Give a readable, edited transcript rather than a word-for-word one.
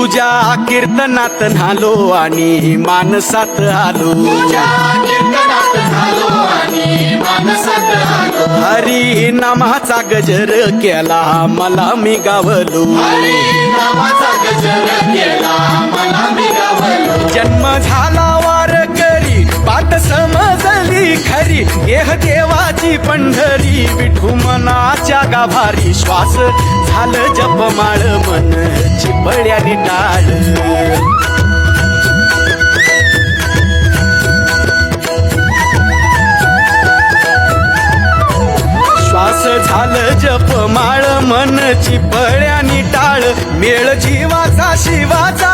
तुझ्या कीर्तनात न्हालो आणि मानसात आलो, हरी नामाचा गजर केला मला मी गावलो, जन्म झाला वारकरी पाठ समजली खरी, येह देवाची पंढरी विठू मनाच्या गाभारी, श्वास झालं जपमाळ मन चिपळ्याने टाळ, श्वास झालं जपमाळ मन चिपळ्याने टाळ, मेळ जीवाचा शिवाचा